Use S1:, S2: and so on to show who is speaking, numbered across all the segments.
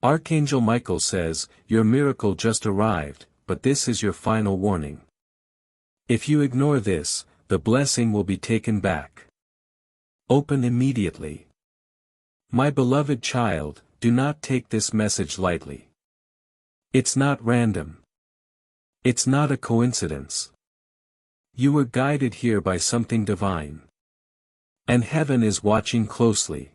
S1: Archangel Michael says, your miracle just arrived, but this is your final warning. If you ignore this, the blessing will be taken back. Open immediately. My beloved child, do not take this message lightly. It's not random. It's not a coincidence. You were guided here by something divine. And heaven is watching closely.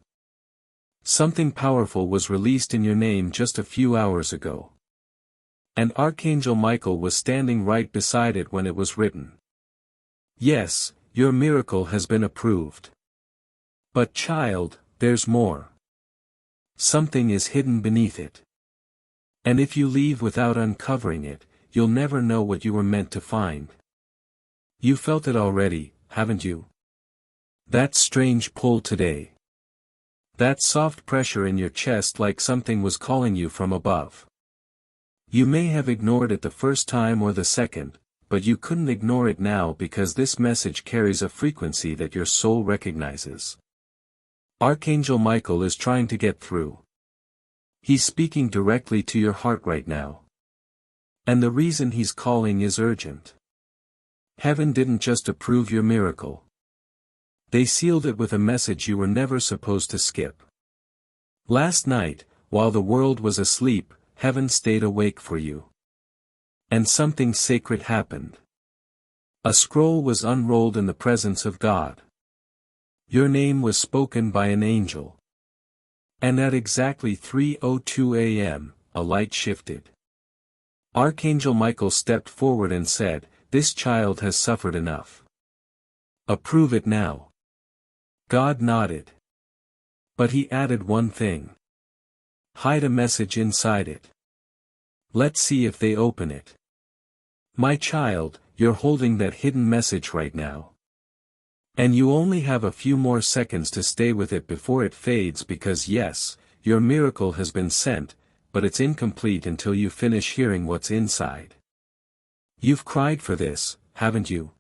S1: Something powerful was released in your name just a few hours ago. And Archangel Michael was standing right beside it when it was written. Yes, your miracle has been approved. But child, there's more. Something is hidden beneath it. And if you leave without uncovering it, you'll never know what you were meant to find. You felt it already, haven't you? That strange pull today. That soft pressure in your chest like something was calling you from above. You may have ignored it the first time or the second, but you couldn't ignore it now because this message carries a frequency that your soul recognizes. Archangel Michael is trying to get through. He's speaking directly to your heart right now. And the reason he's calling is urgent. Heaven didn't just approve your miracle. They sealed it with a message you were never supposed to skip. Last night, while the world was asleep, heaven stayed awake for you. And something sacred happened. A scroll was unrolled in the presence of God. Your name was spoken by an angel. And at exactly 3:02 a.m., a light shifted. Archangel Michael stepped forward and said, "This child has suffered enough. Approve it now." God nodded. But he added one thing. Hide a message inside it. Let's see if they open it. My child, you're holding that hidden message right now. And you only have a few more seconds to stay with it before it fades because yes, your miracle has been sent, but it's incomplete until you finish hearing what's inside. You've cried for this, haven't you?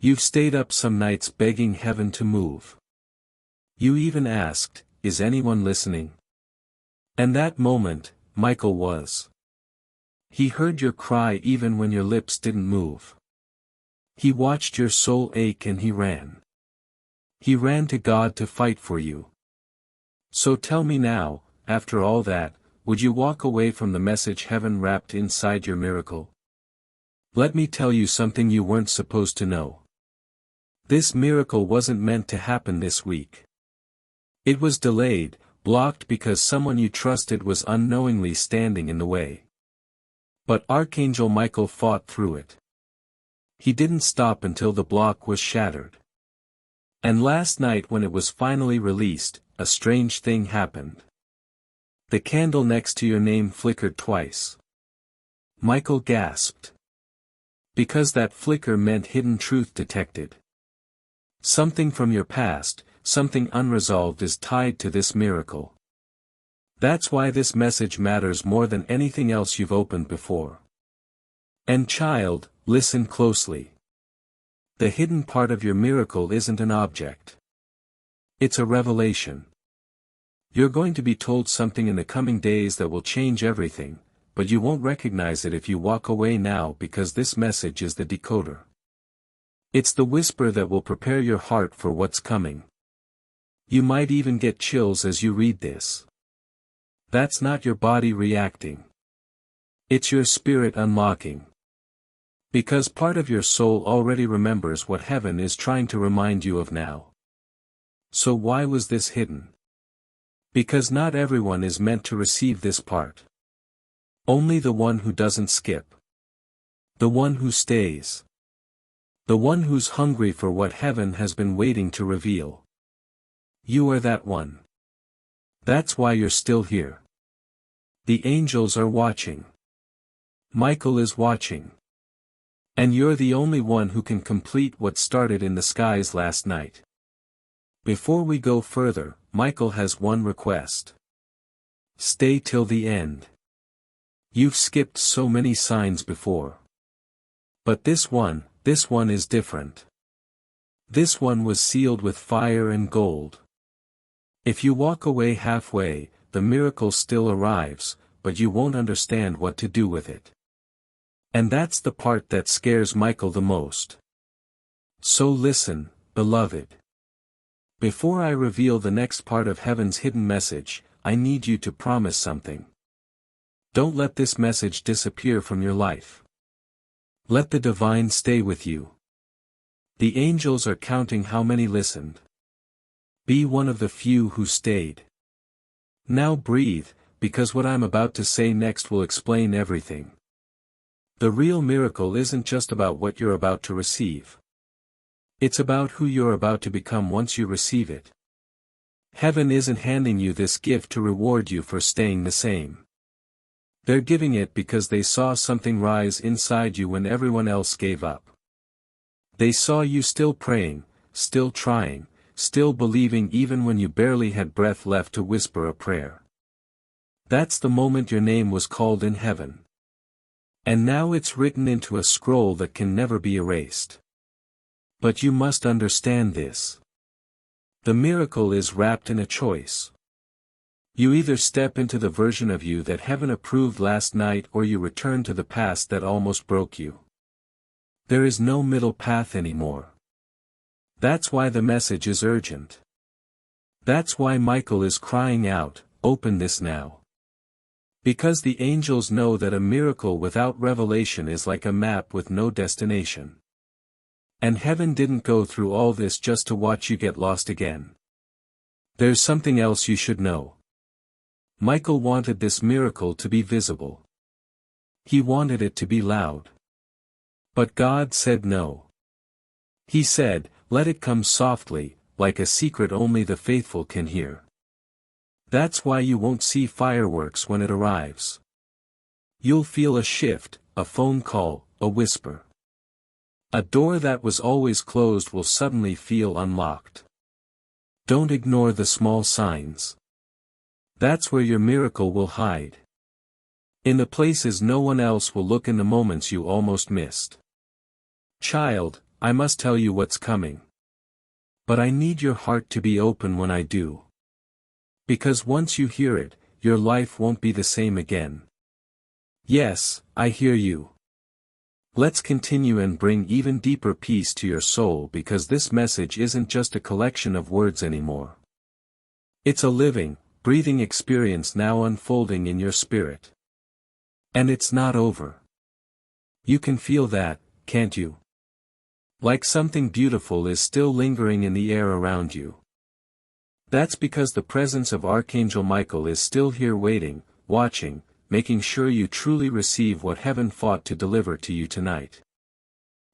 S1: You've stayed up some nights begging heaven to move. You even asked, is anyone listening? And that moment, Michael was. He heard your cry even when your lips didn't move. He watched your soul ache and he ran. He ran to God to fight for you. So tell me now, after all that, would you walk away from the message heaven wrapped inside your miracle? Let me tell you something you weren't supposed to know. This miracle wasn't meant to happen this week. It was delayed, blocked because someone you trusted was unknowingly standing in the way. But Archangel Michael fought through it. He didn't stop until the block was shattered. And last night when it was finally released, a strange thing happened. The candle next to your name flickered twice. Michael gasped. Because that flicker meant hidden truth detected. Something from your past, something unresolved is tied to this miracle. That's why this message matters more than anything else you've opened before. And child, listen closely. The hidden part of your miracle isn't an object. It's a revelation. You're going to be told something in the coming days that will change everything, but you won't recognize it if you walk away now because this message is the decoder. It's the whisper that will prepare your heart for what's coming. You might even get chills as you read this. That's not your body reacting. It's your spirit unlocking. Because part of your soul already remembers what heaven is trying to remind you of now. So why was this hidden? Because not everyone is meant to receive this part. Only the one who doesn't skip. The one who stays. The one who's hungry for what heaven has been waiting to reveal. You are that one. That's why you're still here. The angels are watching. Michael is watching. And you're the only one who can complete what started in the skies last night. Before we go further, Michael has one request. Stay till the end. You've skipped so many signs before. But this one is different. This one was sealed with fire and gold. If you walk away halfway, the miracle still arrives, but you won't understand what to do with it. And that's the part that scares Michael the most. So listen, beloved. Before I reveal the next part of heaven's hidden message, I need you to promise something. Don't let this message disappear from your life. Let the divine stay with you. The angels are counting how many listened. Be one of the few who stayed. Now breathe, because what I'm about to say next will explain everything. The real miracle isn't just about what you're about to receive. It's about who you're about to become once you receive it. Heaven isn't handing you this gift to reward you for staying the same. They're giving it because they saw something rise inside you when everyone else gave up. They saw you still praying, still trying, still believing even when you barely had breath left to whisper a prayer. That's the moment your name was called in heaven. And now it's written into a scroll that can never be erased. But you must understand this. The miracle is wrapped in a choice. You either step into the version of you that heaven approved last night or you return to the past that almost broke you. There is no middle path anymore. That's why the message is urgent. That's why Michael is crying out, "Open this now." Because the angels know that a miracle without revelation is like a map with no destination. And heaven didn't go through all this just to watch you get lost again. There's something else you should know. Michael wanted this miracle to be visible. He wanted it to be loud. But God said no. He said, "Let it come softly, like a secret only the faithful can hear." That's why you won't see fireworks when it arrives. You'll feel a shift, a phone call, a whisper. A door that was always closed will suddenly feel unlocked. Don't ignore the small signs. That's where your miracle will hide. In the places no one else will look, in the moments you almost missed. Child, I must tell you what's coming. But I need your heart to be open when I do. Because once you hear it, your life won't be the same again. Yes, I hear you. Let's continue and bring even deeper peace to your soul, because this message isn't just a collection of words anymore. It's a living, breathing experience now unfolding in your spirit. And it's not over. You can feel that, can't you? Like something beautiful is still lingering in the air around you. That's because the presence of Archangel Michael is still here waiting, watching, making sure you truly receive what heaven fought to deliver to you tonight.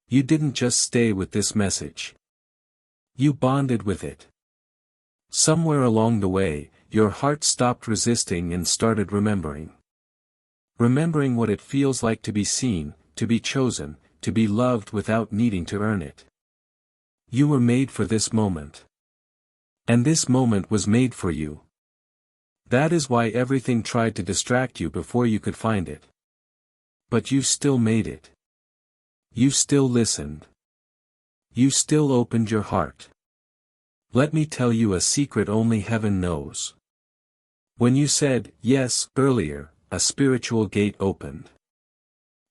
S1: You didn't just stay with this message. You bonded with it. Somewhere along the way, your heart stopped resisting and started remembering. Remembering what it feels like to be seen, to be chosen, to be loved without needing to earn it. You were made for this moment. And this moment was made for you. That is why everything tried to distract you before you could find it. But you still made it. You still listened. You still opened your heart. Let me tell you a secret only heaven knows. When you said yes earlier, a spiritual gate opened.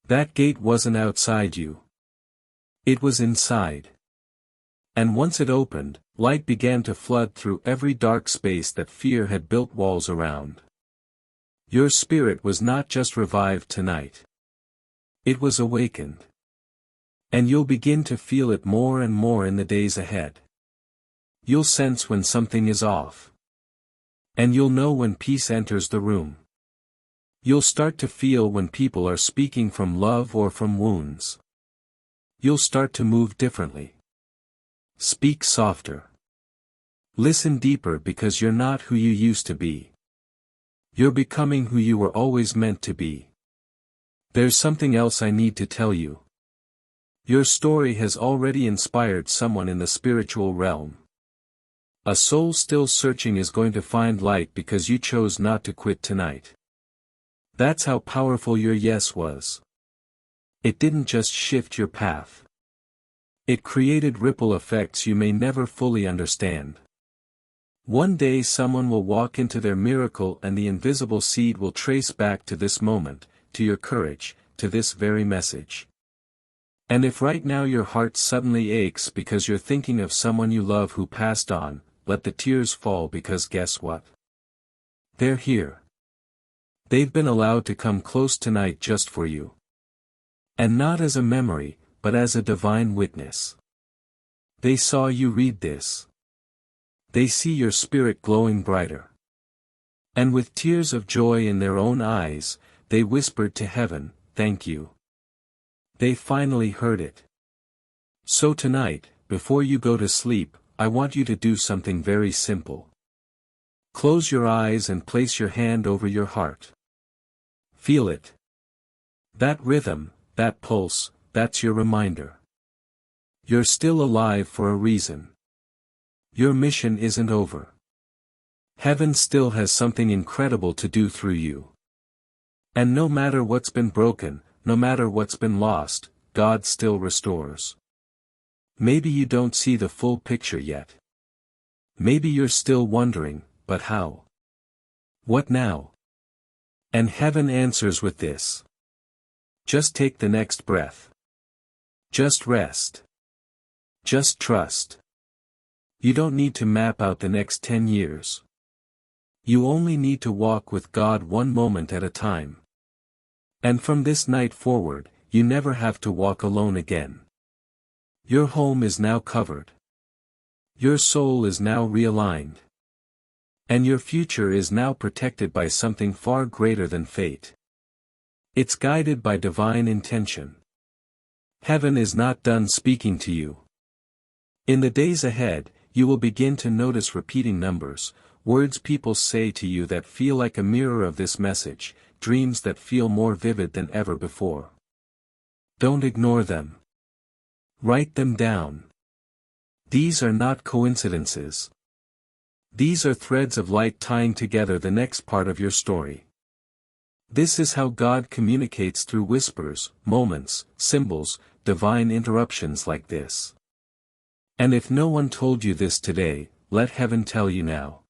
S1: That gate wasn't outside you. It was inside. And once it opened, light began to flood through every dark space that fear had built walls around. Your spirit was not just revived tonight. It was awakened. And you'll begin to feel it more and more in the days ahead. You'll sense when something is off. And you'll know when peace enters the room. You'll start to feel when people are speaking from love or from wounds. You'll start to move differently. Speak softer. Listen deeper, because you're not who you used to be. You're becoming who you were always meant to be. There's something else I need to tell you. Your story has already inspired someone in the spiritual realm. A soul still searching is going to find light because you chose not to quit tonight. That's how powerful your yes was. It didn't just shift your path. It created ripple effects you may never fully understand. One day someone will walk into their miracle and the invisible seed will trace back to this moment, to your courage, to this very message. And if right now your heart suddenly aches because you're thinking of someone you love who passed on, let the tears fall, because guess what? They're here. They've been allowed to come close tonight just for you. And not as a memory, but as a divine witness. They saw you read this. They see your spirit glowing brighter. And with tears of joy in their own eyes, they whispered to heaven, "Thank you." They finally heard it. So tonight, before you go to sleep, I want you to do something very simple. Close your eyes and place your hand over your heart. Feel it. That rhythm, that pulse, that's your reminder. You're still alive for a reason. Your mission isn't over. Heaven still has something incredible to do through you. And no matter what's been broken, no matter what's been lost, God still restores. Maybe you don't see the full picture yet. Maybe you're still wondering, but how? What now? And heaven answers with this. Just take the next breath. Just rest. Just trust. You don't need to map out the next 10 years. You only need to walk with God one moment at a time. And from this night forward, you never have to walk alone again. Your home is now covered. Your soul is now realigned. And your future is now protected by something far greater than fate. It's guided by divine intention. Heaven is not done speaking to you. In the days ahead, you will begin to notice repeating numbers, words people say to you that feel like a mirror of this message, dreams that feel more vivid than ever before. Don't ignore them. Write them down. These are not coincidences. These are threads of light tying together the next part of your story. This is how God communicates, through whispers, moments, symbols, divine interruptions like this. And if no one told you this today, let heaven tell you now.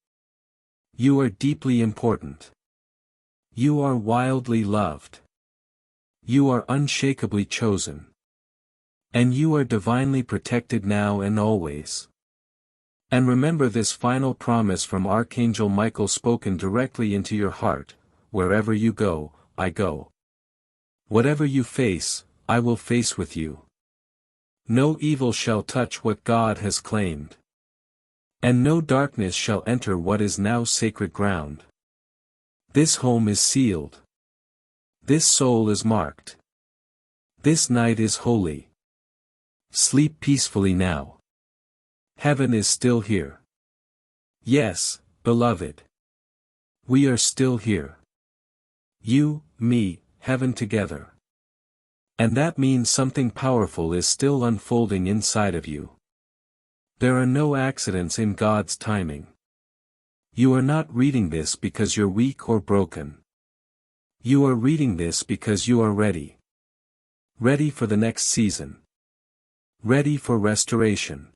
S1: You are deeply important. You are wildly loved. You are unshakably chosen. And you are divinely protected now and always. And remember this final promise from Archangel Michael, spoken directly into your heart: wherever you go, I go. Whatever you face, I will face with you. No evil shall touch what God has claimed. And no darkness shall enter what is now sacred ground. This home is sealed. This soul is marked. This night is holy. Sleep peacefully now. Heaven is still here. Yes, beloved. We are still here. You, me, heaven together. And that means something powerful is still unfolding inside of you. There are no accidents in God's timing. You are not reading this because you're weak or broken. You are reading this because you are ready. Ready for the next season. Ready for restoration.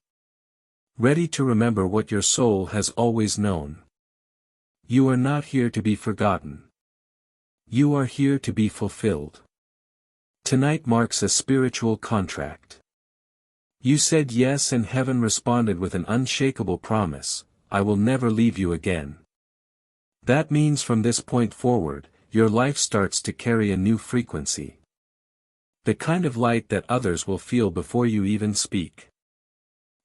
S1: Ready to remember what your soul has always known. You are not here to be forgotten. You are here to be fulfilled. Tonight marks a spiritual contract. You said yes, and heaven responded with an unshakable promise: I will never leave you again. That means from this point forward, your life starts to carry a new frequency. The kind of light that others will feel before you even speak.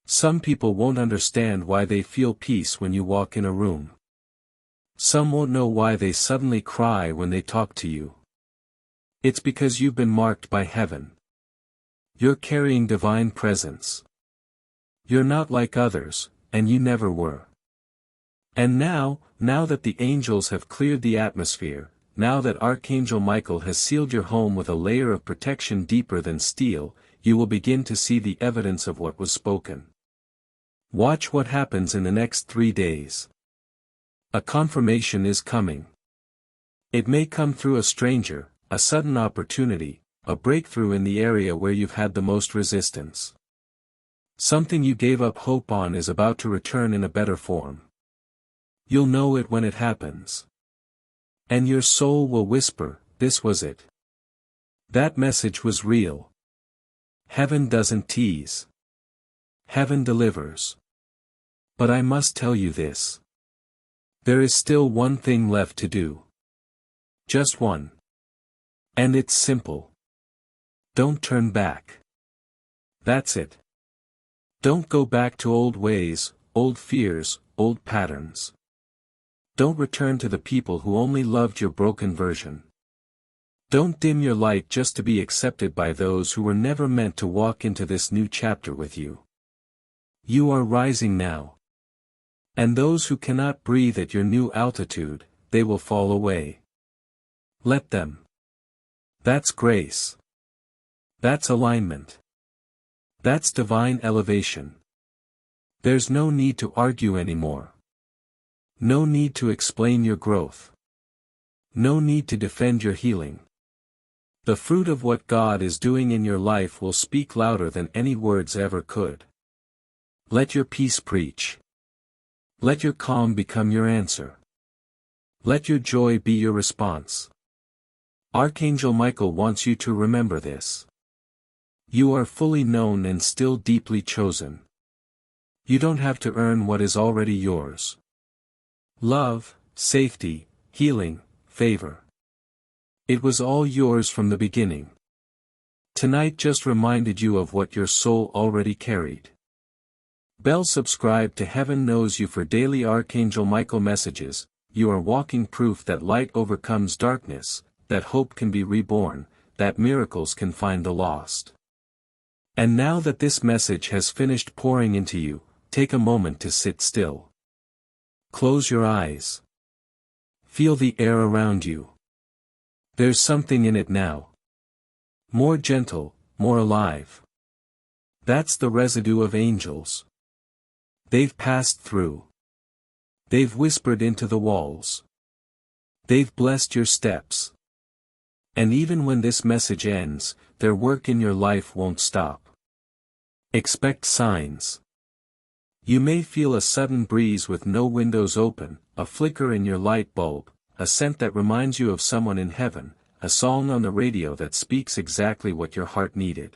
S1: Some people won't understand why they feel peace when you walk in a room. Some won't know why they suddenly cry when they talk to you. It's because you've been marked by heaven. You're carrying divine presence. You're not like others, and you never were. And now that the angels have cleared the atmosphere, now that Archangel Michael has sealed your home with a layer of protection deeper than steel, you will begin to see the evidence of what was spoken. Watch what happens in the next 3 days. A confirmation is coming. It may come through a stranger, a sudden opportunity, a breakthrough in the area where you've had the most resistance. Something you gave up hope on is about to return in a better form. You'll know it when it happens. And your soul will whisper, this was it. That message was real. Heaven doesn't tease. Heaven delivers. But I must tell you this. There is still one thing left to do. Just one. And it's simple. Don't turn back. That's it. Don't go back to old ways, old fears, old patterns. Don't return to the people who only loved your broken version. Don't dim your light just to be accepted by those who were never meant to walk into this new chapter with you. You are rising now. And those who cannot breathe at your new altitude, they will fall away. Let them. That's grace. That's alignment. That's divine elevation. There's no need to argue anymore. No need to explain your growth. No need to defend your healing. The fruit of what God is doing in your life will speak louder than any words ever could. Let your peace preach. Let your calm become your answer. Let your joy be your response. Archangel Michael wants you to remember this. You are fully known and still deeply chosen. You don't have to earn what is already yours. Love, safety, healing, favor. It was all yours from the beginning. Tonight just reminded you of what your soul already carried. Bell subscribe to Heaven Knows You for daily Archangel Michael messages. You are walking proof that light overcomes darkness, that hope can be reborn, that miracles can find the lost. And now that this message has finished pouring into you, take a moment to sit still. Close your eyes. Feel the air around you. There's something in it now. More gentle, more alive. That's the residue of angels. They've passed through. They've whispered into the walls. They've blessed your steps. And even when this message ends, their work in your life won't stop. Expect signs. You may feel a sudden breeze with no windows open, a flicker in your light bulb, a scent that reminds you of someone in heaven, a song on the radio that speaks exactly what your heart needed.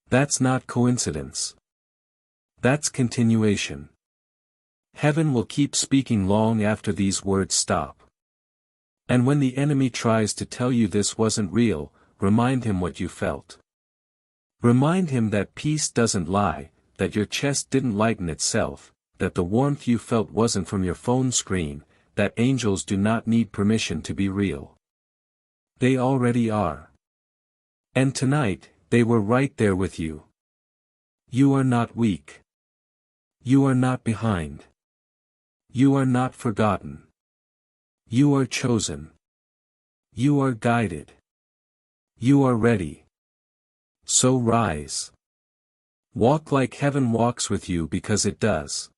S1: That's not coincidence. That's continuation. Heaven will keep speaking long after these words stop. And when the enemy tries to tell you this wasn't real, remind him what you felt. Remind him that peace doesn't lie, that your chest didn't lighten itself, that the warmth you felt wasn't from your phone screen, that angels do not need permission to be real. They already are. And tonight, they were right there with you. You are not weak. You are not behind. You are not forgotten. You are chosen. You are guided. You are ready. So rise. Walk like heaven walks with you because it does.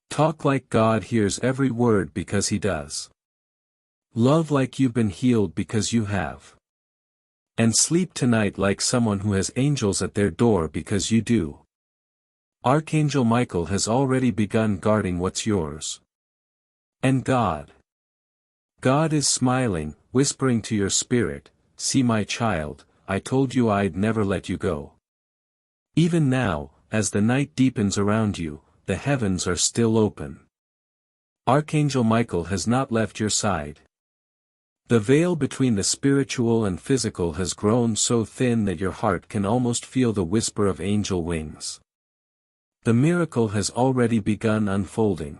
S1: Talk like God hears every word because He does. Love like you've been healed because you have. And sleep tonight like someone who has angels at their door because you do. Archangel Michael has already begun guarding what's yours. And God is smiling, whispering to your spirit, "See my child, I told you I'd never let you go." Even now, as the night deepens around you, the heavens are still open. Archangel Michael has not left your side. The veil between the spiritual and physical has grown so thin that your heart can almost feel the whisper of angel wings. The miracle has already begun unfolding.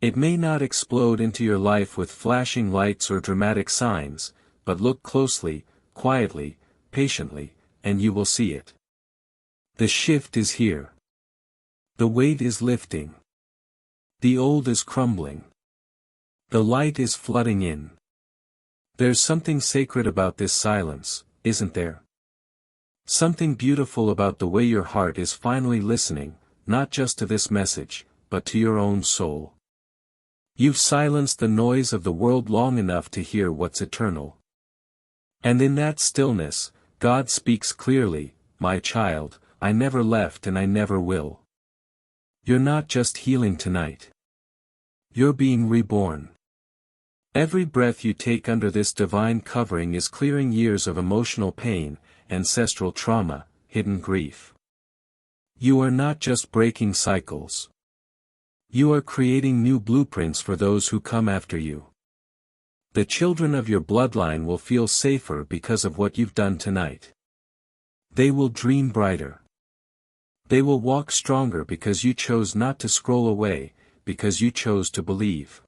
S1: It may not explode into your life with flashing lights or dramatic signs, but look closely, quietly, patiently, and you will see it. The shift is here. The weight is lifting. The old is crumbling. The light is flooding in. There's something sacred about this silence, isn't there? Something beautiful about the way your heart is finally listening, not just to this message, but to your own soul. You've silenced the noise of the world long enough to hear what's eternal. And in that stillness, God speaks clearly, "My child, I never left and I never will." You're not just healing tonight. You're being reborn. Every breath you take under this divine covering is clearing years of emotional pain, ancestral trauma, hidden grief. You are not just breaking cycles. You are creating new blueprints for those who come after you. The children of your bloodline will feel safer because of what you've done tonight. They will dream brighter. They will walk stronger because you chose not to scroll away, because you chose to believe.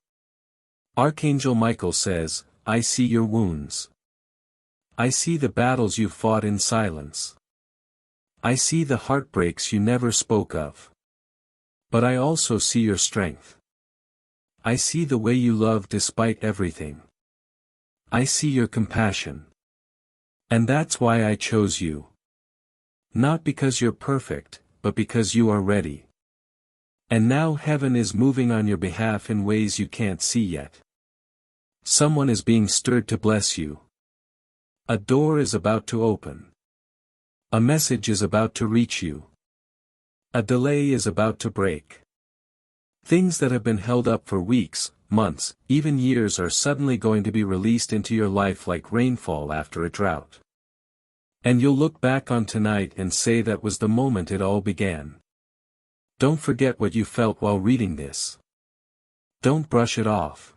S1: Archangel Michael says, I see your wounds. I see the battles you fought in silence. I see the heartbreaks you never spoke of. But I also see your strength. I see the way you love despite everything. I see your compassion. And that's why I chose you. Not because you're perfect, but because you are ready. And now heaven is moving on your behalf in ways you can't see yet. Someone is being stirred to bless you. A door is about to open. A message is about to reach you. A delay is about to break. Things that have been held up for weeks, months, even years are suddenly going to be released into your life like rainfall after a drought. And you'll look back on tonight and say that was the moment it all began. Don't forget what you felt while reading this. Don't brush it off.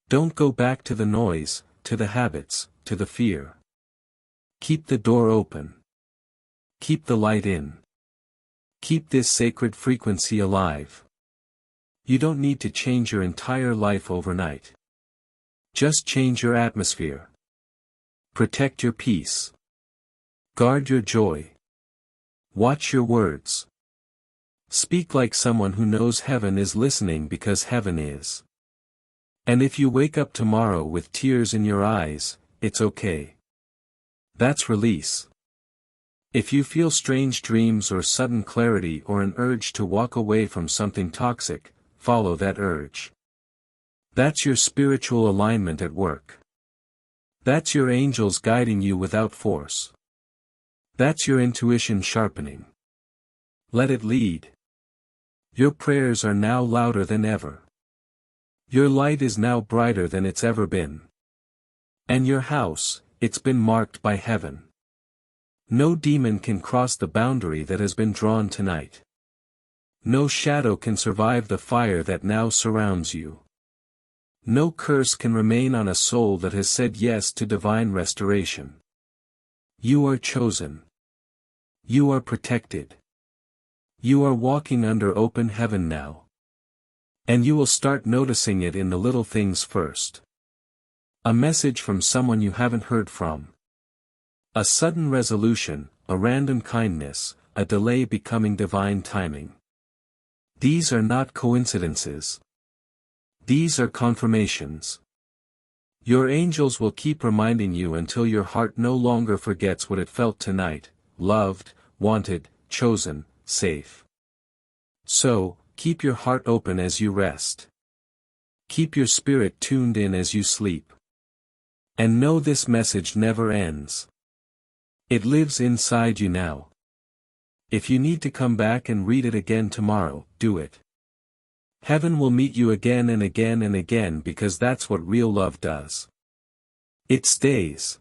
S1: Don't go back to the noise, to the habits, to the fear. Keep the door open. Keep the light in. Keep this sacred frequency alive. You don't need to change your entire life overnight. Just change your atmosphere. Protect your peace. Guard your joy. Watch your words. Speak like someone who knows heaven is listening because heaven is. And if you wake up tomorrow with tears in your eyes, it's okay. That's release. If you feel strange dreams or sudden clarity or an urge to walk away from something toxic, follow that urge. That's your spiritual alignment at work. That's your angels guiding you without force. That's your intuition sharpening. Let it lead. Your prayers are now louder than ever. Your light is now brighter than it's ever been. And your house, it's been marked by heaven. No demon can cross the boundary that has been drawn tonight. No shadow can survive the fire that now surrounds you. No curse can remain on a soul that has said yes to divine restoration. You are chosen. You are protected. You are walking under open heaven now. And you will start noticing it in the little things first. A message from someone you haven't heard from. A sudden resolution, a random kindness, a delay becoming divine timing. These are not coincidences. These are confirmations. Your angels will keep reminding you until your heart no longer forgets what it felt tonight, loved, wanted, chosen, safe. So, keep your heart open as you rest. Keep your spirit tuned in as you sleep. And know this message never ends. It lives inside you now. If you need to come back and read it again tomorrow, do it. Heaven will meet you again and again and again because that's what real love does. It stays.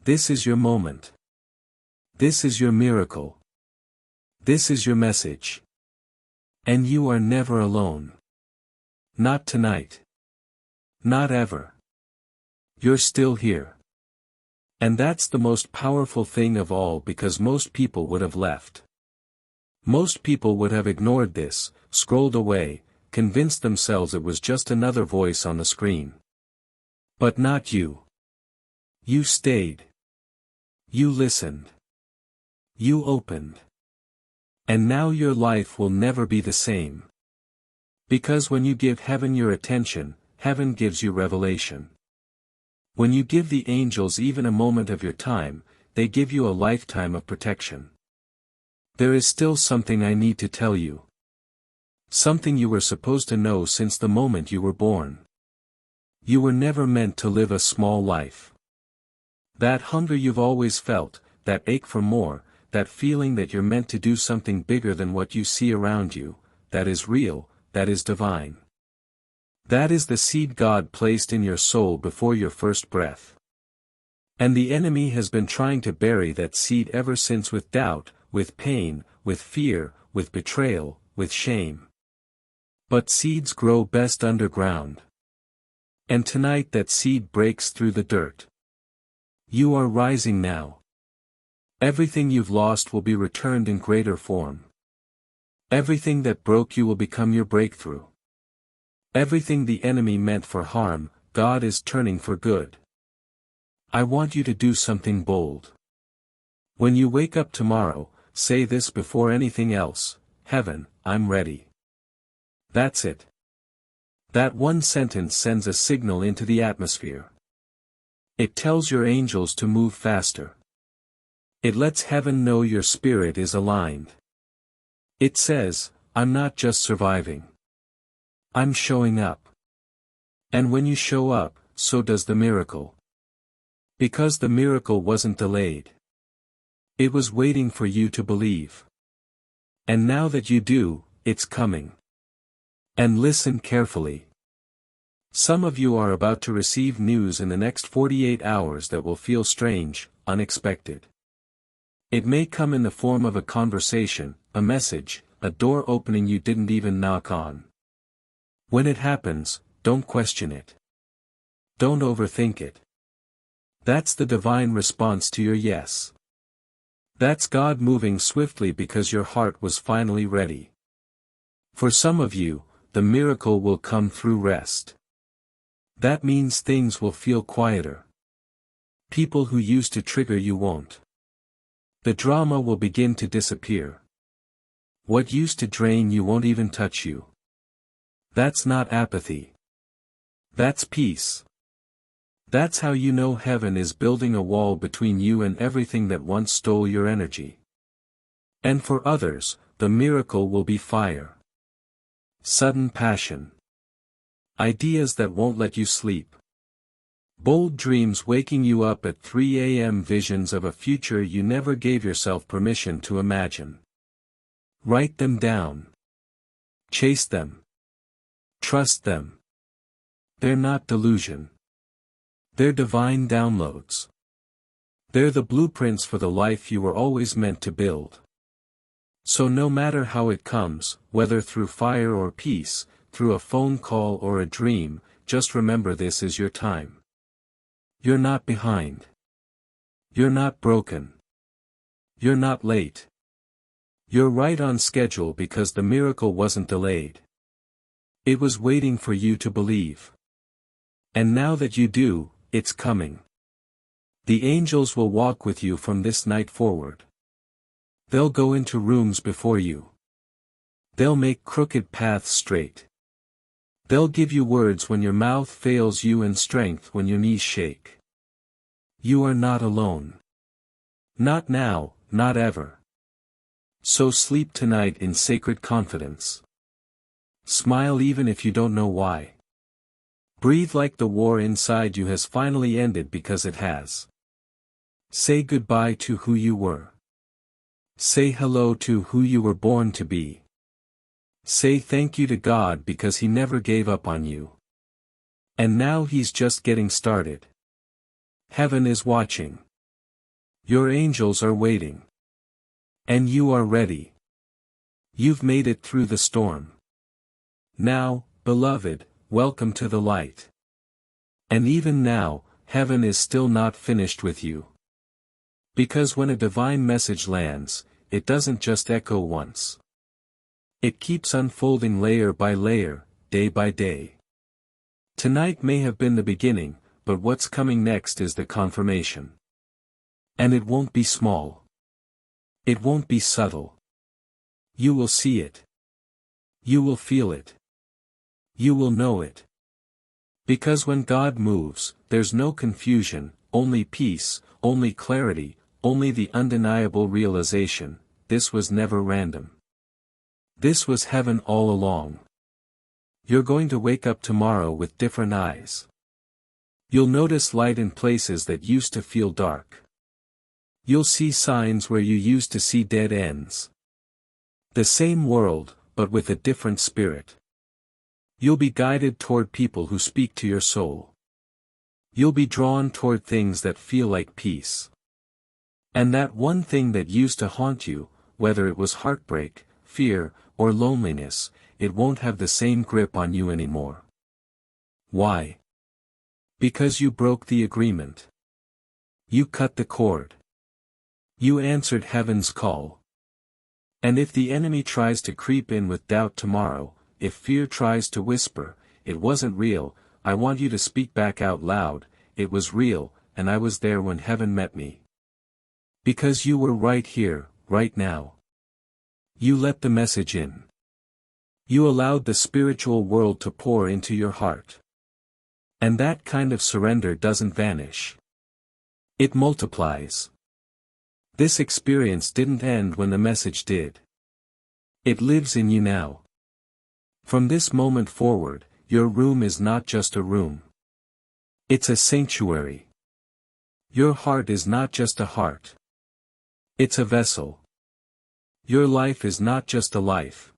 S1: This is your moment. This is your miracle. This is your message. And you are never alone. Not tonight. Not ever. You're still here. And that's the most powerful thing of all because most people would have left. Most people would have ignored this, scrolled away, convinced themselves it was just another voice on the screen. But not you. You stayed. You listened. You opened. And now your life will never be the same. Because when you give heaven your attention, heaven gives you revelation. When you give the angels even a moment of your time, they give you a lifetime of protection. There is still something I need to tell you. Something you were supposed to know since the moment you were born. You were never meant to live a small life. That hunger you've always felt, that ache for more, that feeling that you're meant to do something bigger than what you see around you, that is real, that is divine. That is the seed God placed in your soul before your first breath. And the enemy has been trying to bury that seed ever since with doubt, with pain, with fear, with betrayal, with shame. But seeds grow best underground. And tonight that seed breaks through the dirt. You are rising now. Everything you've lost will be returned in greater form. Everything that broke you will become your breakthrough. Everything the enemy meant for harm, God is turning for good. I want you to do something bold. When you wake up tomorrow, say this before anything else: Heaven, I'm ready. That's it. That one sentence sends a signal into the atmosphere. It tells your angels to move faster. It lets heaven know your spirit is aligned. It says, I'm not just surviving. I'm showing up. And when you show up, so does the miracle. Because the miracle wasn't delayed. It was waiting for you to believe. And now that you do, it's coming. And listen carefully. Some of you are about to receive news in the next 48 hours that will feel strange, unexpected. It may come in the form of a conversation, a message, a door opening you didn't even knock on. When it happens, don't question it. Don't overthink it. That's the divine response to your yes. That's God moving swiftly because your heart was finally ready. For some of you, the miracle will come through rest. That means things will feel quieter. People who used to trigger you won't. The drama will begin to disappear. What used to drain you won't even touch you. That's not apathy. That's peace. That's how you know heaven is building a wall between you and everything that once stole your energy. And for others, the miracle will be fire. Sudden passion. Ideas that won't let you sleep. Bold dreams waking you up at 3 a.m. Visions of a future you never gave yourself permission to imagine. Write them down. Chase them. Trust them. They're not delusion. They're divine downloads. They're the blueprints for the life you were always meant to build. So no matter how it comes, whether through fire or peace, through a phone call or a dream, just remember this is your time. You're not behind. You're not broken. You're not late. You're right on schedule because the miracle wasn't delayed. It was waiting for you to believe. And now that you do, it's coming. The angels will walk with you from this night forward. They'll go into rooms before you. They'll make crooked paths straight. They'll give you words when your mouth fails you and strength when your knees shake. You are not alone. Not now, not ever. So sleep tonight in sacred confidence. Smile even if you don't know why. Breathe like the war inside you has finally ended because it has. Say goodbye to who you were. Say hello to who you were born to be. Say thank you to God because He never gave up on you. And now He's just getting started. Heaven is watching. Your angels are waiting. And you are ready. You've made it through the storm. Now, beloved, welcome to the light. And even now, heaven is still not finished with you. Because when a divine message lands, it doesn't just echo once. It keeps unfolding layer by layer, day by day. Tonight may have been the beginning, but what's coming next is the confirmation. And it won't be small. It won't be subtle. You will see it. You will feel it. You will know it. Because when God moves, there's no confusion, only peace, only clarity, only the undeniable realization, this was never random. This was heaven all along. You're going to wake up tomorrow with different eyes. You'll notice light in places that used to feel dark. You'll see signs where you used to see dead ends. The same world, but with a different spirit. You'll be guided toward people who speak to your soul. You'll be drawn toward things that feel like peace. And that one thing that used to haunt you, whether it was heartbreak, fear, or loneliness, it won't have the same grip on you anymore. Why? Because you broke the agreement. You cut the cord. You answered heaven's call. And if the enemy tries to creep in with doubt tomorrow, if fear tries to whisper, "It wasn't real," I want you to speak back out loud, "It was real, and I was there when heaven met me." Because you were right here, right now. You let the message in. You allowed the spiritual world to pour into your heart. And that kind of surrender doesn't vanish. It multiplies. This experience didn't end when the message did. It lives in you now. From this moment forward, your room is not just a room. It's a sanctuary. Your heart is not just a heart. It's a vessel. Your life is not just a life.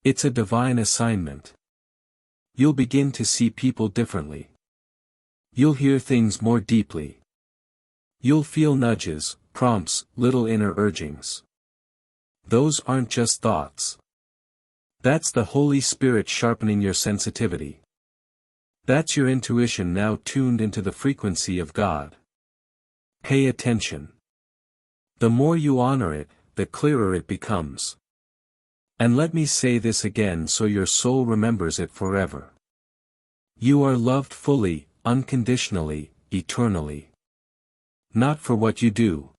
S1: It's a divine assignment. You'll begin to see people differently. You'll hear things more deeply. You'll feel nudges, prompts, little inner urgings. Those aren't just thoughts. That's the Holy Spirit sharpening your sensitivity. That's your intuition now tuned into the frequency of God. Pay attention. The more you honor it, the clearer it becomes. And let me say this again so your soul remembers it forever. You are loved fully, unconditionally, eternally. Not for what you do.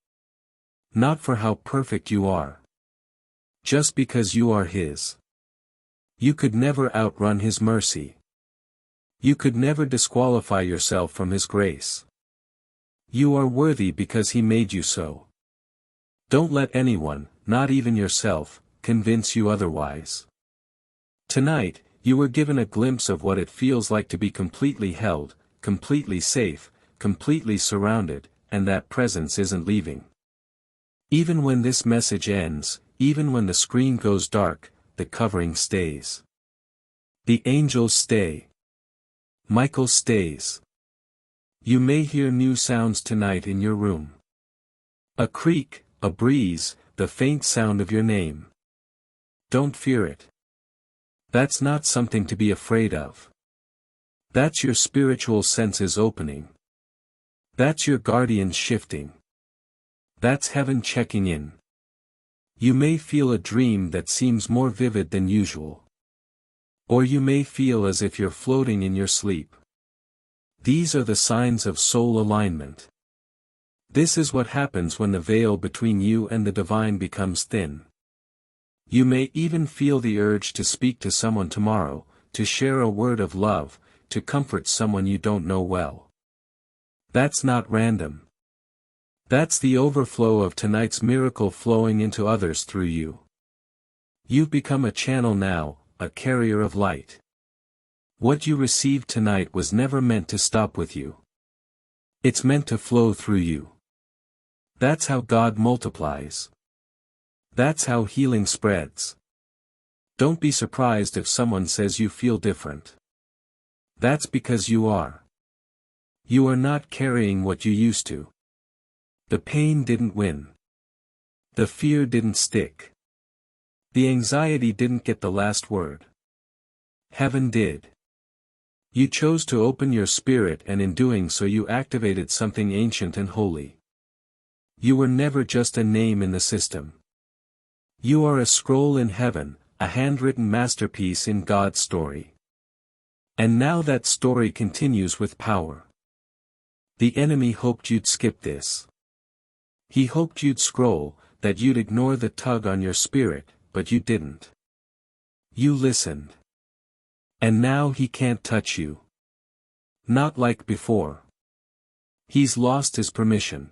S1: Not for how perfect you are. Just because you are His. You could never outrun His mercy. You could never disqualify yourself from His grace. You are worthy because He made you so. Don't let anyone, not even yourself, convince you otherwise. Tonight, you were given a glimpse of what it feels like to be completely held, completely safe, completely surrounded, and that presence isn't leaving. Even when this message ends, even when the screen goes dark, the covering stays. The angels stay. Michael stays. You may hear new sounds tonight in your room. A creak, a breeze, the faint sound of your name. Don't fear it. That's not something to be afraid of. That's your spiritual senses opening. That's your guardians shifting. That's heaven checking in. You may feel a dream that seems more vivid than usual. Or you may feel as if you're floating in your sleep. These are the signs of soul alignment. This is what happens when the veil between you and the divine becomes thin. You may even feel the urge to speak to someone tomorrow, to share a word of love, to comfort someone you don't know well. That's not random. That's the overflow of tonight's miracle flowing into others through you. You've become a channel now, a carrier of light. What you received tonight was never meant to stop with you. It's meant to flow through you. That's how God multiplies. That's how healing spreads. Don't be surprised if someone says you feel different. That's because you are. You are not carrying what you used to. The pain didn't win. The fear didn't stick. The anxiety didn't get the last word. Heaven did. You chose to open your spirit, and in doing so you activated something ancient and holy. You were never just a name in the system. You are a scroll in heaven, a handwritten masterpiece in God's story. And now that story continues with power. The enemy hoped you'd skip this. He hoped you'd scroll, that you'd ignore the tug on your spirit, but you didn't. You listened. And now he can't touch you. Not like before. He's lost his permission.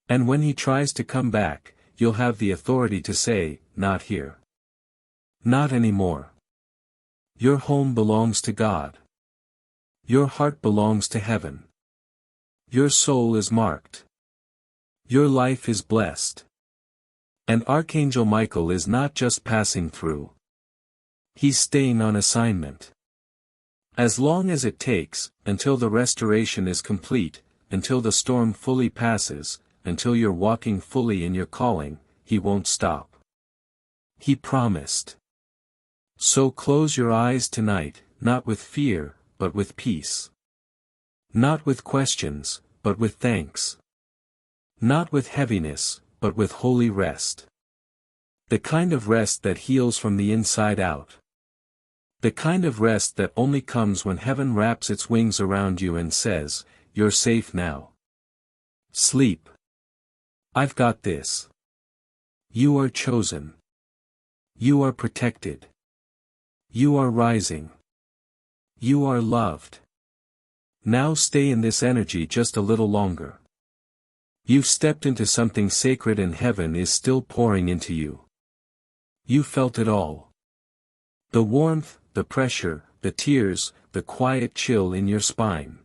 S1: And when he tries to come back, you'll have the authority to say, "Not here. Not anymore." Your home belongs to God. Your heart belongs to heaven. Your soul is marked. Your life is blessed. And Archangel Michael is not just passing through. He's staying on assignment. As long as it takes, until the restoration is complete, until the storm fully passes, until you're walking fully in your calling, he won't stop. He promised. So close your eyes tonight, not with fear, but with peace. Not with questions, but with thanks. Not with heaviness, but with holy rest. The kind of rest that heals from the inside out. The kind of rest that only comes when heaven wraps its wings around you and says, "You're safe now. Sleep. I've got this. You are chosen. You are protected. You are rising. You are loved. Now stay in this energy just a little longer. You've stepped into something sacred and heaven is still pouring into you. You felt it all. The warmth, the pressure, the tears, the quiet chill in your spine.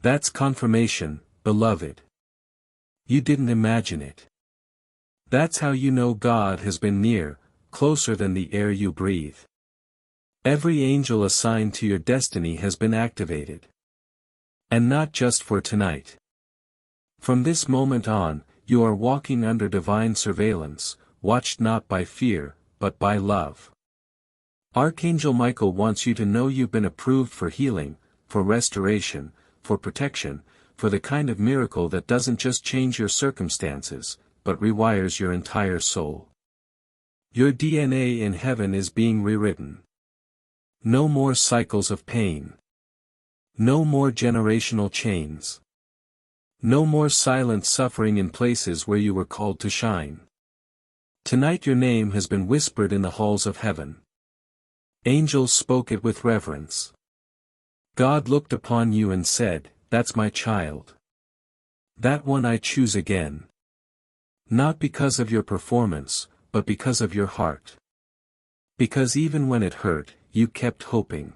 S1: That's confirmation, beloved. You didn't imagine it. That's how you know God has been near, closer than the air you breathe. Every angel assigned to your destiny has been activated. And not just for tonight. From this moment on, you are walking under divine surveillance, watched not by fear, but by love. Archangel Michael wants you to know you've been approved for healing, for restoration, for protection, for the kind of miracle that doesn't just change your circumstances, but rewires your entire soul. Your DNA in heaven is being rewritten. No more cycles of pain. No more generational chains. No more silent suffering in places where you were called to shine. Tonight your name has been whispered in the halls of heaven. Angels spoke it with reverence. God looked upon you and said, "That's my child. That one I choose again. Not because of your performance, but because of your heart. Because even when it hurt, you kept hoping.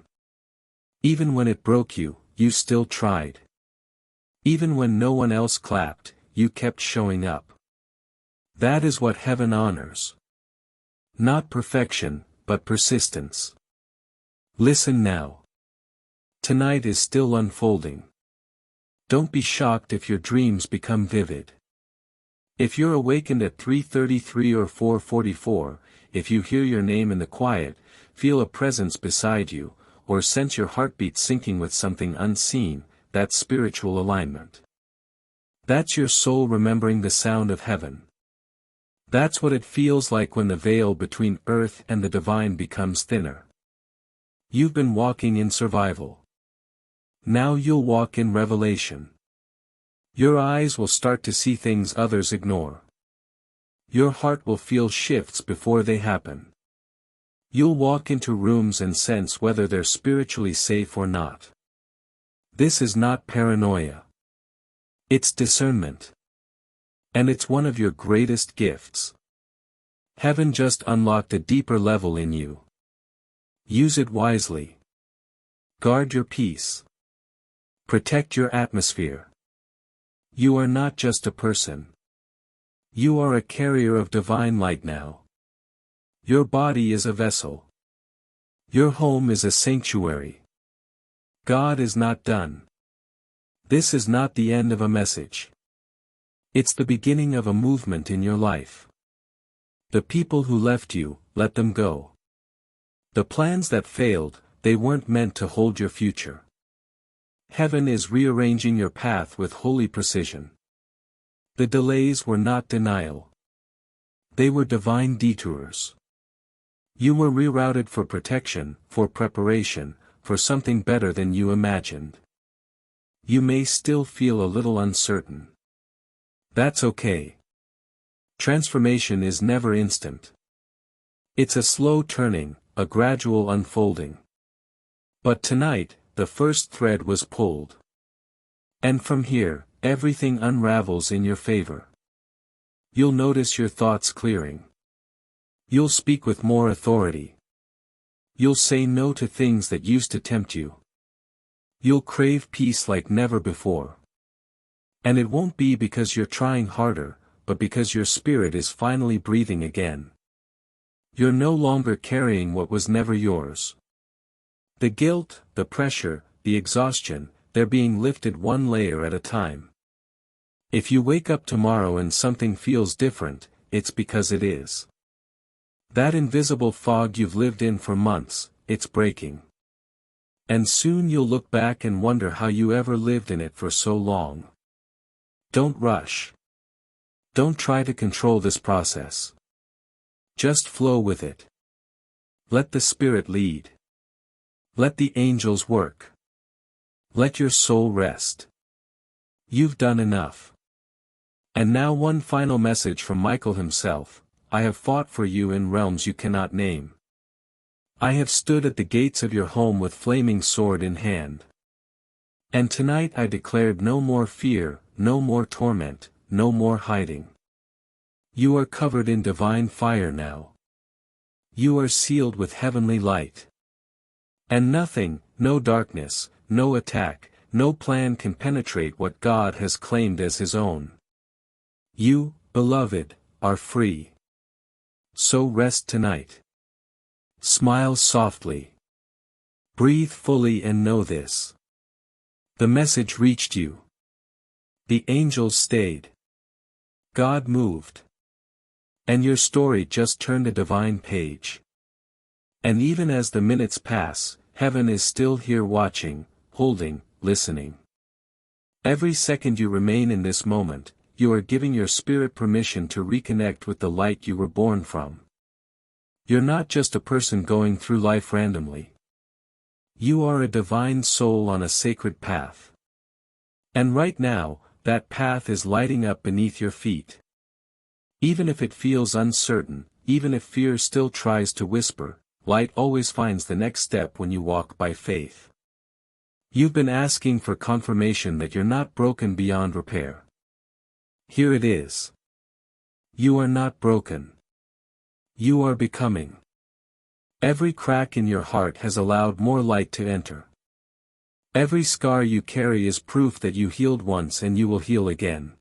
S1: Even when it broke you, you still tried. Even when no one else clapped, you kept showing up. That is what heaven honors. Not perfection, but persistence. Listen now. Tonight is still unfolding. Don't be shocked if your dreams become vivid. If you're awakened at 3:33 or 4:44, if you hear your name in the quiet, feel a presence beside you, or sense your heartbeat syncing with something unseen, that's spiritual alignment. That's your soul remembering the sound of heaven. That's what it feels like when the veil between earth and the divine becomes thinner. You've been walking in survival. Now you'll walk in revelation. Your eyes will start to see things others ignore. Your heart will feel shifts before they happen. You'll walk into rooms and sense whether they're spiritually safe or not. This is not paranoia. It's discernment. And it's one of your greatest gifts. Heaven just unlocked a deeper level in you. Use it wisely. Guard your peace. Protect your atmosphere. You are not just a person. You are a carrier of divine light now. Your body is a vessel. Your home is a sanctuary. God is not done. This is not the end of a message. It's the beginning of a movement in your life. The people who left you, let them go. The plans that failed, they weren't meant to hold your future. Heaven is rearranging your path with holy precision. The delays were not denial. They were divine detours. You were rerouted for protection, for preparation, for something better than you imagined. You may still feel a little uncertain. That's okay. Transformation is never instant. It's a slow turning, a gradual unfolding. But tonight, the first thread was pulled. And from here, everything unravels in your favor. You'll notice your thoughts clearing. You'll speak with more authority. You'll say no to things that used to tempt you. You'll crave peace like never before. And it won't be because you're trying harder, but because your spirit is finally breathing again. You're no longer carrying what was never yours. The guilt, the pressure, the exhaustion, they're being lifted one layer at a time. If you wake up tomorrow and something feels different, it's because it is. That invisible fog you've lived in for months, it's breaking. And soon you'll look back and wonder how you ever lived in it for so long. Don't rush. Don't try to control this process. Just flow with it. Let the Spirit lead. Let the angels work. Let your soul rest. You've done enough. And now one final message from Michael himself: I have fought for you in realms you cannot name. I have stood at the gates of your home with flaming sword in hand. And tonight I declared no more fear, no more torment, no more hiding. You are covered in divine fire now. You are sealed with heavenly light. And nothing, no darkness, no attack, no plan can penetrate what God has claimed as His own. You, beloved, are free. So rest tonight. Smile softly. Breathe fully and know this. The message reached you. The angels stayed. God moved. And your story just turned a divine page. And even as the minutes pass, heaven is still here watching, holding, listening. Every second you remain in this moment, you are giving your spirit permission to reconnect with the light you were born from. You're not just a person going through life randomly. You are a divine soul on a sacred path. And right now, that path is lighting up beneath your feet. Even if it feels uncertain, even if fear still tries to whisper, light always finds the next step when you walk by faith. You've been asking for confirmation that you're not broken beyond repair. Here it is. You are not broken. You are becoming. Every crack in your heart has allowed more light to enter. Every scar you carry is proof that you healed once and you will heal again.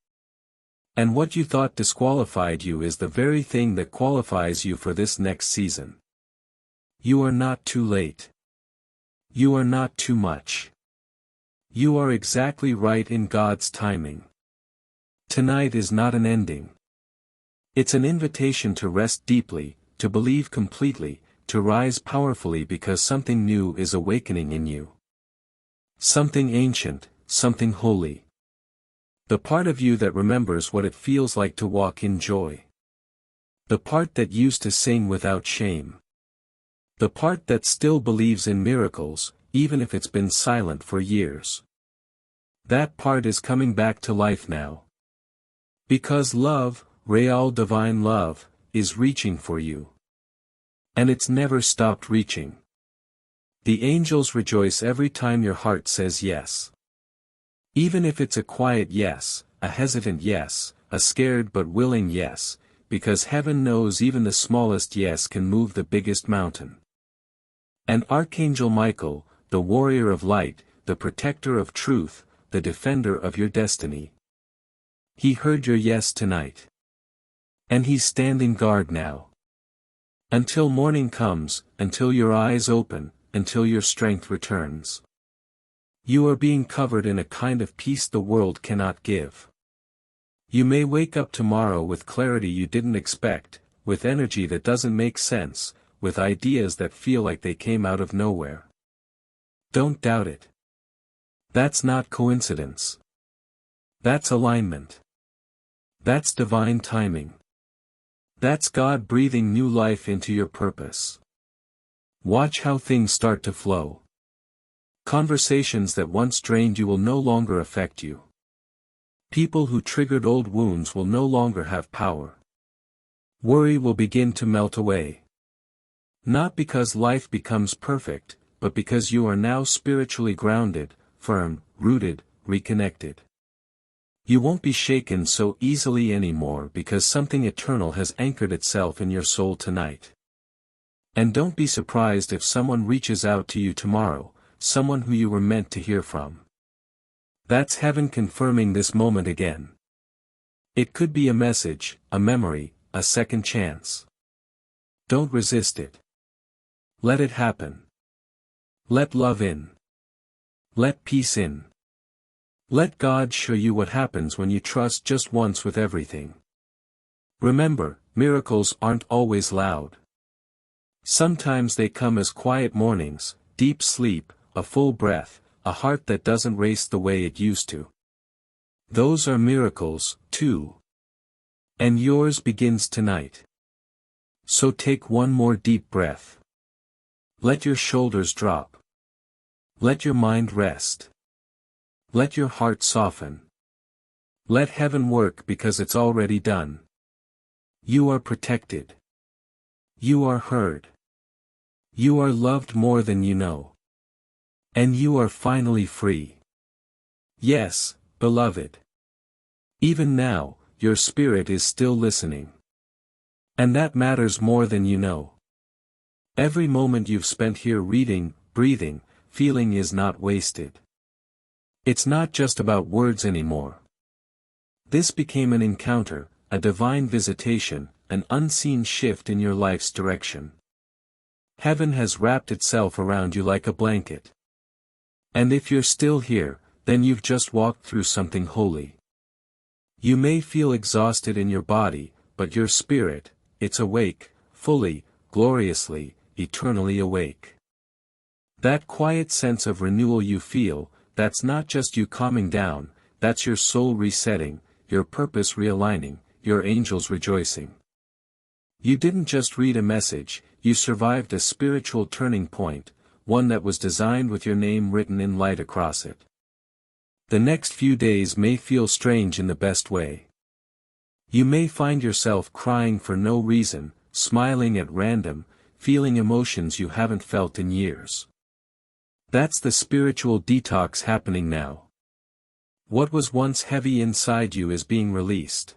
S1: And what you thought disqualified you is the very thing that qualifies you for this next season. You are not too late. You are not too much. You are exactly right in God's timing. Tonight is not an ending. It's an invitation to rest deeply, to believe completely, to rise powerfully because something new is awakening in you. Something ancient, something holy. The part of you that remembers what it feels like to walk in joy. The part that used to sing without shame. The part that still believes in miracles, even if it's been silent for years. That part is coming back to life now. Because love, real divine love, is reaching for you. And it's never stopped reaching. The angels rejoice every time your heart says yes. Even if it's a quiet yes, a hesitant yes, a scared but willing yes, because heaven knows even the smallest yes can move the biggest mountain. And Archangel Michael, the warrior of light, the protector of truth, the defender of your destiny. He heard your yes tonight. And he's standing guard now. Until morning comes, until your eyes open, until your strength returns. You are being covered in a kind of peace the world cannot give. You may wake up tomorrow with clarity you didn't expect, with energy that doesn't make sense, with ideas that feel like they came out of nowhere. Don't doubt it. That's not coincidence. That's alignment. That's divine timing. That's God breathing new life into your purpose. Watch how things start to flow. Conversations that once drained you will no longer affect you. People who triggered old wounds will no longer have power. Worry will begin to melt away. Not because life becomes perfect, but because you are now spiritually grounded, firm, rooted, reconnected. You won't be shaken so easily anymore because something eternal has anchored itself in your soul tonight. And don't be surprised if someone reaches out to you tomorrow, someone who you were meant to hear from. That's heaven confirming this moment again. It could be a message, a memory, a second chance. Don't resist it. Let it happen. Let love in. Let peace in. Let God show you what happens when you trust just once with everything. Remember, miracles aren't always loud. Sometimes they come as quiet mornings, deep sleep, a full breath, a heart that doesn't race the way it used to. Those are miracles, too. And yours begins tonight. So take one more deep breath. Let your shoulders drop. Let your mind rest. Let your heart soften. Let heaven work because it's already done. You are protected. You are heard. You are loved more than you know. And you are finally free. Yes, beloved. Even now, your spirit is still listening. And that matters more than you know. Every moment you've spent here reading, breathing, feeling is not wasted. It's not just about words anymore. This became an encounter, a divine visitation, an unseen shift in your life's direction. Heaven has wrapped itself around you like a blanket. And if you're still here, then you've just walked through something holy. You may feel exhausted in your body, but your spirit, it's awake, fully, gloriously, eternally awake. That quiet sense of renewal you feel, that's not just you calming down, that's your soul resetting, your purpose realigning, your angels rejoicing. You didn't just read a message, you survived a spiritual turning point, one that was designed with your name written in light across it. The next few days may feel strange in the best way. You may find yourself crying for no reason, smiling at random, feeling emotions you haven't felt in years. That's the spiritual detox happening now. What was once heavy inside you is being released.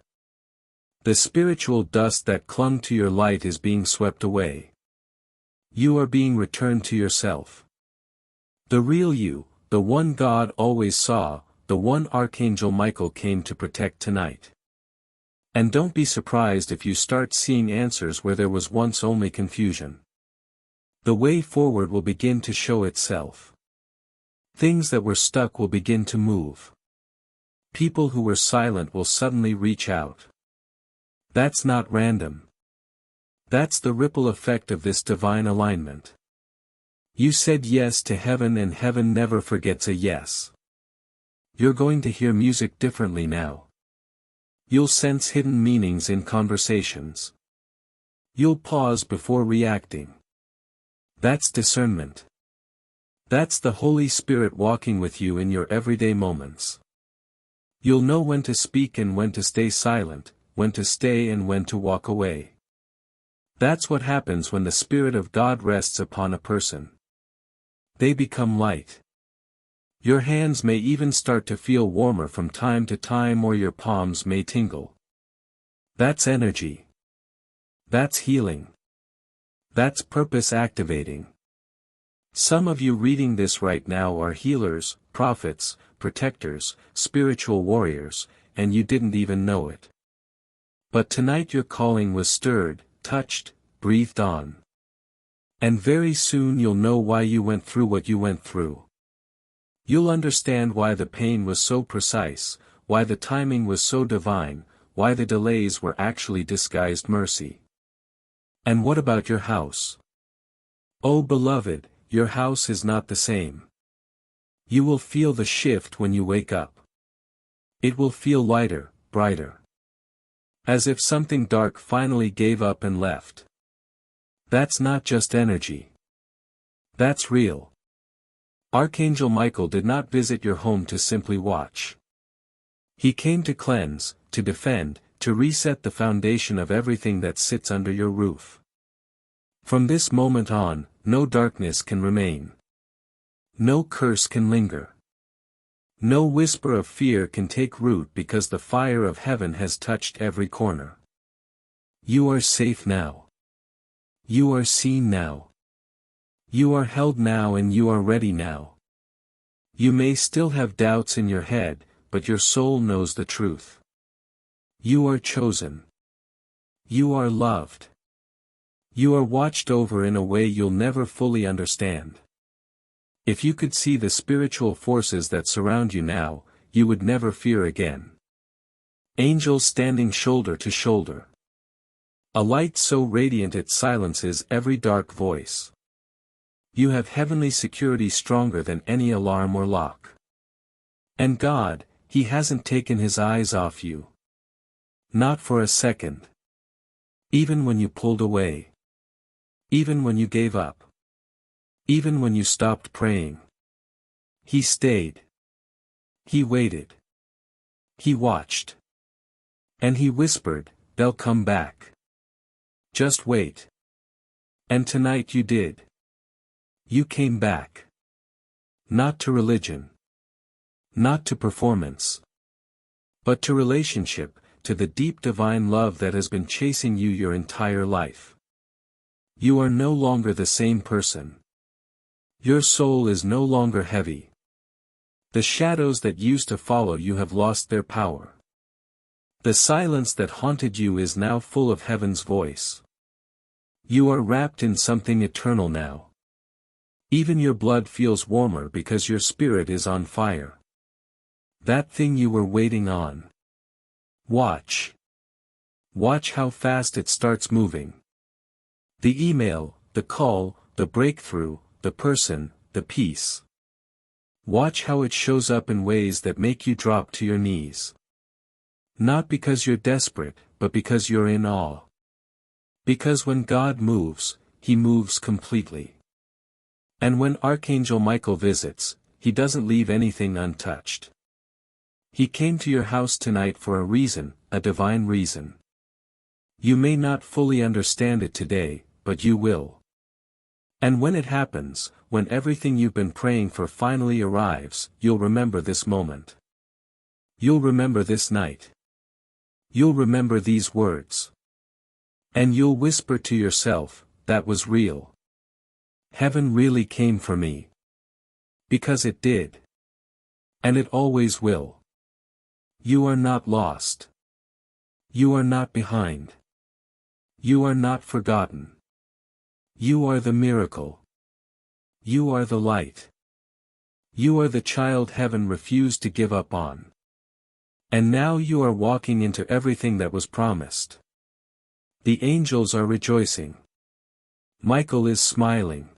S1: The spiritual dust that clung to your light is being swept away. You are being returned to yourself. The real you, the one God always saw, the one Archangel Michael came to protect tonight. And don't be surprised if you start seeing answers where there was once only confusion. The way forward will begin to show itself. Things that were stuck will begin to move. People who were silent will suddenly reach out. That's not random. That's the ripple effect of this divine alignment. You said yes to heaven and heaven never forgets a yes. You're going to hear music differently now. You'll sense hidden meanings in conversations. You'll pause before reacting. That's discernment. That's the Holy Spirit walking with you in your everyday moments. You'll know when to speak and when to stay silent, when to stay and when to walk away. That's what happens when the Spirit of God rests upon a person. They become light. Your hands may even start to feel warmer from time to time, or your palms may tingle. That's energy. That's healing. That's purpose activating. Some of you reading this right now are healers, prophets, protectors, spiritual warriors, and you didn't even know it. But tonight your calling was stirred, touched, breathed on. And very soon you'll know why you went through what you went through. You'll understand why the pain was so precise, why the timing was so divine, why the delays were actually disguised mercy. And what about your house? Oh beloved, your house is not the same. You will feel the shift when you wake up. It will feel lighter, brighter. As if something dark finally gave up and left. That's not just energy. That's real. Archangel Michael did not visit your home to simply watch. He came to cleanse, to defend, to reset the foundation of everything that sits under your roof. From this moment on, no darkness can remain. No curse can linger. No whisper of fear can take root because the fire of heaven has touched every corner. You are safe now. You are seen now. You are held now and you are ready now. You may still have doubts in your head, but your soul knows the truth. You are chosen. You are loved. You are watched over in a way you'll never fully understand. If you could see the spiritual forces that surround you now, you would never fear again. Angels standing shoulder to shoulder. A light so radiant it silences every dark voice. You have heavenly security stronger than any alarm or lock. And God, He hasn't taken His eyes off you. Not for a second. Even when you pulled away. Even when you gave up. Even when you stopped praying. He stayed. He waited. He watched. And He whispered, "They'll come back. Just wait." And tonight you did. You came back. Not to religion. Not to performance. But to relationship, to the deep divine love that has been chasing you your entire life. You are no longer the same person. Your soul is no longer heavy. The shadows that used to follow you have lost their power. The silence that haunted you is now full of heaven's voice. You are wrapped in something eternal now. Even your blood feels warmer because your spirit is on fire. That thing you were waiting on. Watch. Watch how fast it starts moving. The email, the call, the breakthrough, the person, the peace. Watch how it shows up in ways that make you drop to your knees. Not because you're desperate, but because you're in awe. Because when God moves, He moves completely. And when Archangel Michael visits, he doesn't leave anything untouched. He came to your house tonight for a reason, a divine reason. You may not fully understand it today, but you will. And when it happens, when everything you've been praying for finally arrives, you'll remember this moment. You'll remember this night. You'll remember these words. And you'll whisper to yourself, "That was real. Heaven really came for me." Because it did. And it always will. You are not lost. You are not behind. You are not forgotten. You are the miracle. You are the light. You are the child heaven refused to give up on. And now you are walking into everything that was promised. The angels are rejoicing. Michael is smiling.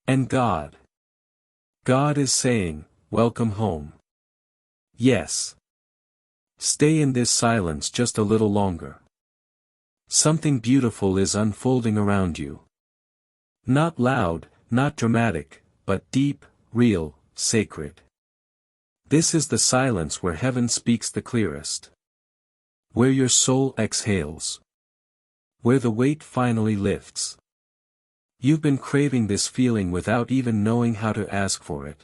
S1: And God is saying, "Welcome home." Yes. Stay in this silence just a little longer. Something beautiful is unfolding around you. Not loud, not dramatic, but deep, real, sacred. This is the silence where heaven speaks the clearest. Where your soul exhales. Where the weight finally lifts. You've been craving this feeling without even knowing how to ask for it.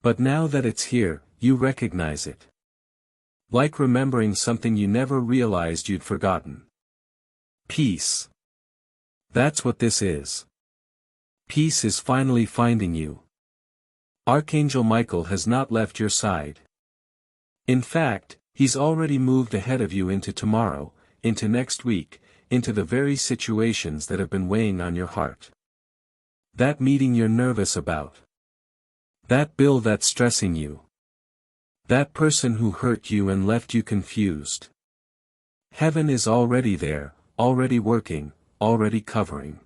S1: But now that it's here, you recognize it. Like remembering something you never realized you'd forgotten. Peace. That's what this is. Peace is finally finding you. Archangel Michael has not left your side. In fact, he's already moved ahead of you into tomorrow, into next week, into the very situations that have been weighing on your heart. That meeting you're nervous about. That bill that's stressing you. That person who hurt you and left you confused. Heaven is already there, already working, already covering.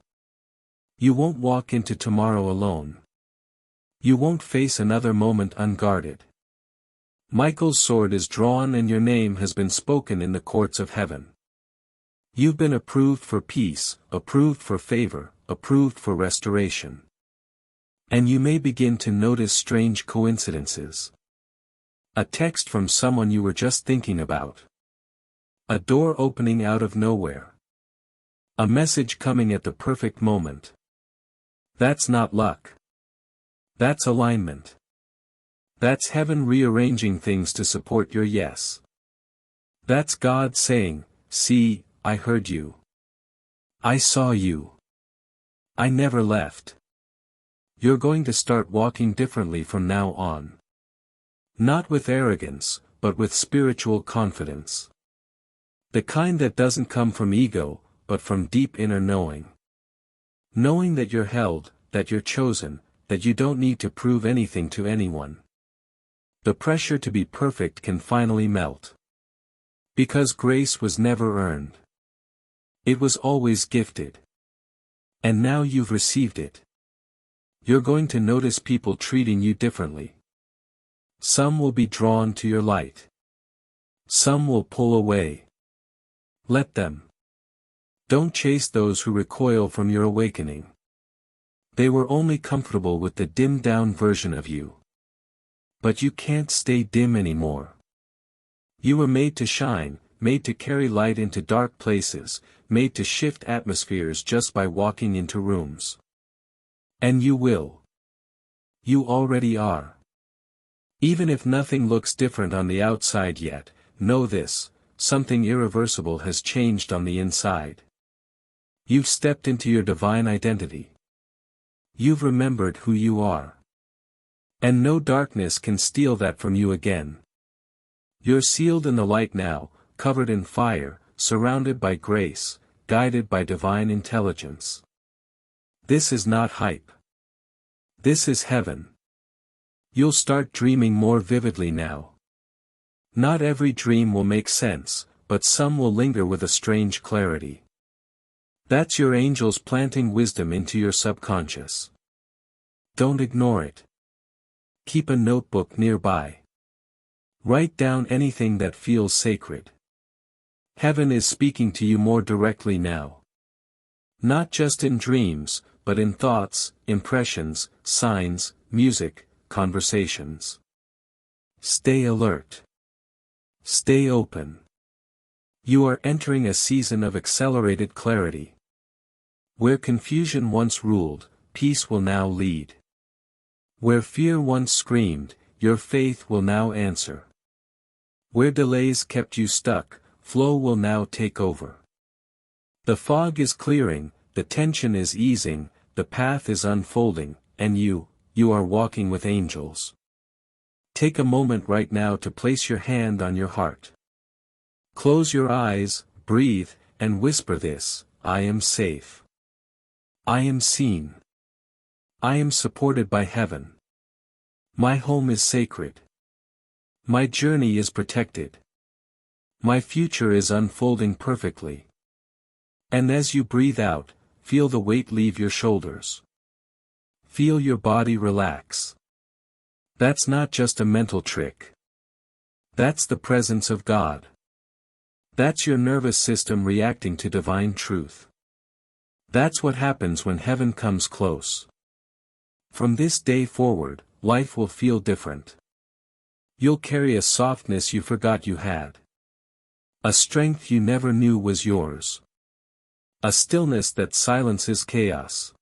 S1: You won't walk into tomorrow alone. You won't face another moment unguarded. Michael's sword is drawn and your name has been spoken in the courts of heaven. You've been approved for peace, approved for favor, approved for restoration. And you may begin to notice strange coincidences. A text from someone you were just thinking about. A door opening out of nowhere. A message coming at the perfect moment. That's not luck. That's alignment. That's heaven rearranging things to support your yes. That's God saying, "See, I heard you. I saw you. I never left." You're going to start walking differently from now on. Not with arrogance, but with spiritual confidence. The kind that doesn't come from ego, but from deep inner knowing. Knowing that you're held, that you're chosen, that you don't need to prove anything to anyone. The pressure to be perfect can finally melt. Because grace was never earned. It was always gifted. And now you've received it. You're going to notice people treating you differently. Some will be drawn to your light. Some will pull away. Let them. Don't chase those who recoil from your awakening. They were only comfortable with the dimmed-down version of you. But you can't stay dim anymore. You were made to shine, made to carry light into dark places, made to shift atmospheres just by walking into rooms. And you will. You already are. Even if nothing looks different on the outside yet, know this, something irreversible has changed on the inside. You've stepped into your divine identity. You've remembered who you are. And no darkness can steal that from you again. You're sealed in the light now, covered in fire, surrounded by grace, guided by divine intelligence. This is not hype. This is heaven. You'll start dreaming more vividly now. Not every dream will make sense, but some will linger with a strange clarity. That's your angels planting wisdom into your subconscious. Don't ignore it. Keep a notebook nearby. Write down anything that feels sacred. Heaven is speaking to you more directly now. Not just in dreams, but in thoughts, impressions, signs, music, conversations. Stay alert. Stay open. You are entering a season of accelerated clarity. Where confusion once ruled, peace will now lead. Where fear once screamed, your faith will now answer. Where delays kept you stuck, flow will now take over. The fog is clearing, the tension is easing, the path is unfolding, and you are walking with angels. Take a moment right now to place your hand on your heart. Close your eyes, breathe, and whisper this: I am safe. I am seen. I am supported by heaven. My home is sacred. My journey is protected. My future is unfolding perfectly. And as you breathe out, feel the weight leave your shoulders. Feel your body relax. That's not just a mental trick. That's the presence of God. That's your nervous system reacting to divine truth. That's what happens when heaven comes close. From this day forward, life will feel different. You'll carry a softness you forgot you had. A strength you never knew was yours. A stillness that silences chaos.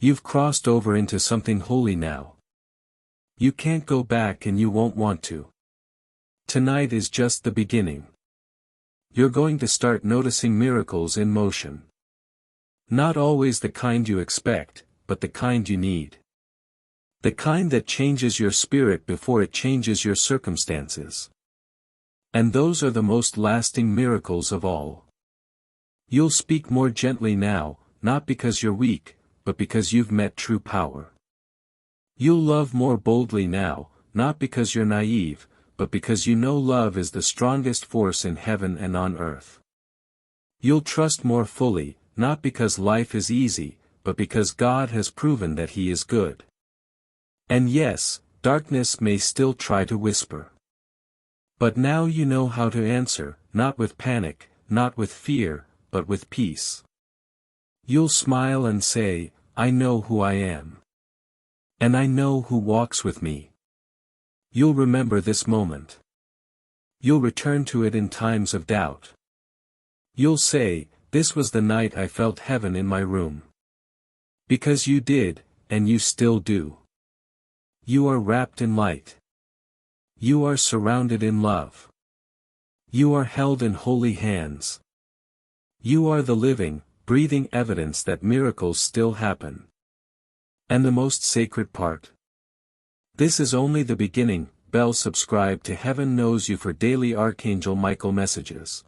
S1: You've crossed over into something holy now. You can't go back and you won't want to. Tonight is just the beginning. You're going to start noticing miracles in motion. Not always the kind you expect, but the kind you need. The kind that changes your spirit before it changes your circumstances. And those are the most lasting miracles of all. You'll speak more gently now, not because you're weak, but because you've met true power. You'll love more boldly now, not because you're naive, but because you know love is the strongest force in heaven and on earth. You'll trust more fully, not because life is easy, but because God has proven that He is good. And yes, darkness may still try to whisper. But now you know how to answer, not with panic, not with fear, but with peace. You'll smile and say, I know who I am. And I know who walks with me. You'll remember this moment. You'll return to it in times of doubt. You'll say, this was the night I felt heaven in my room. Because you did, and you still do. You are wrapped in light. You are surrounded in love. You are held in holy hands. You are the living, breathing evidence that miracles still happen. And the most sacred part. This is only the beginning. Subscribe to Heaven Knows You for daily Archangel Michael messages.